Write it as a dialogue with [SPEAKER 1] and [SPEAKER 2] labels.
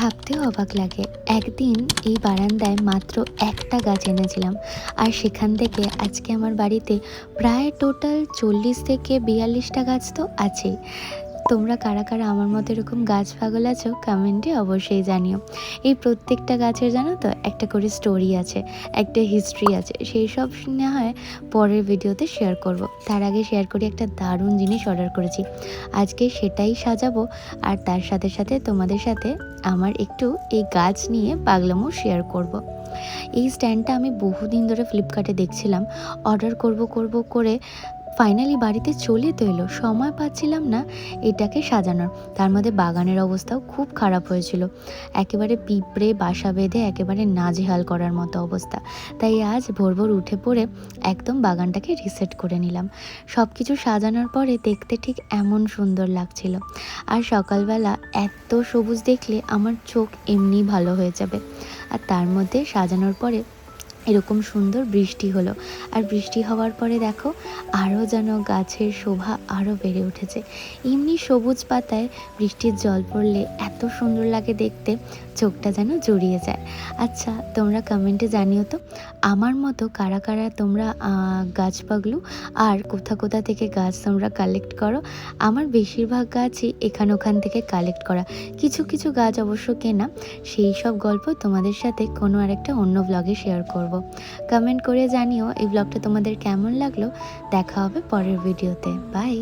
[SPEAKER 1] ভাবতেও অবাক লাগে। একদিন এই বারান্দায় মাত্র একটা গাছ এনেছিলাম, আর সেখান থেকে আজকে আমার বাড়িতে প্রায় টোটাল 40 থেকে 42টা গাছ তো আছেই। তোমরা কারা কারা আমার মতো এরকম গাছ পাগল আছো কমেন্টে অবশ্যই জানিও। এই প্রত্যেকটা গাছের জানো তো একটা করে স্টোরি আছে, একটা হিস্ট্রি আছে। সেই সব না হয় পরের ভিডিওতে শেয়ার করব। তার আগে শেয়ার করি, একটা দারুণ জিনিস অর্ডার করেছি। আজকে সেটাই সাজাবো, আর তার সাথে সাথে তোমাদের সাথে আমার একটু এই গাছ নিয়ে পাগলামো শেয়ার করব। এই স্ট্যান্ডটা আমি বহুদিন ধরে ফ্লিপকার্টে দেখছিলাম, অর্ডার করব করব করে ফাইনালি বাড়িতে চলে তো এলো। সময় পাচ্ছিলাম না এটাকে সাজানোর। তার মধ্যে বাগানের অবস্থাও খুব খারাপ হয়েছিল, একেবারে পিঁপড়ে বাসা বেঁধে একেবারে নাজেহাল করার মতো অবস্থা। তাই আজ ভোর ভোর উঠে পড়ে একদম বাগানটাকে রিসেট করে নিলাম। সব কিছু সাজানোর পরে দেখতে ঠিক এমন সুন্দর লাগছিল। আর সকালবেলা এত সবুজ দেখলে আমার চোখ এমনি ভালো হয়ে যাবে। আর তার মধ্যে সাজানোর পরে এরকম সুন্দর বৃষ্টি হলো, আর বৃষ্টি হওয়ার পরে দেখো আরও যেন গাছের শোভা আরও বেড়ে উঠেছে। এমনি সবুজ পাতায় বৃষ্টির জল পড়লে এত সুন্দর লাগে দেখতে, চোখটা যেন জুড়িয়ে যায়। আচ্ছা, তোমরা কমেন্টে জানিও তো আমার মতো কারা কারা তোমরা গাছ পাগলু, আর কোথা কোথা থেকে গাছ তোমরা কালেক্ট করো। আমার বেশিরভাগ গাছই এখান ওখান থেকে কালেক্ট করা, কিছু কিছু গাছ অবশ্য কেনা। সেই সব গল্প তোমাদের সাথে কোনো আরেকটা অন্য ব্লগে শেয়ার করব। কমেন্ট করে জানিও এই ব্লগটা তোমাদের কেমন লাগলো। দেখা হবে পরের ভিডিওতে। বাই।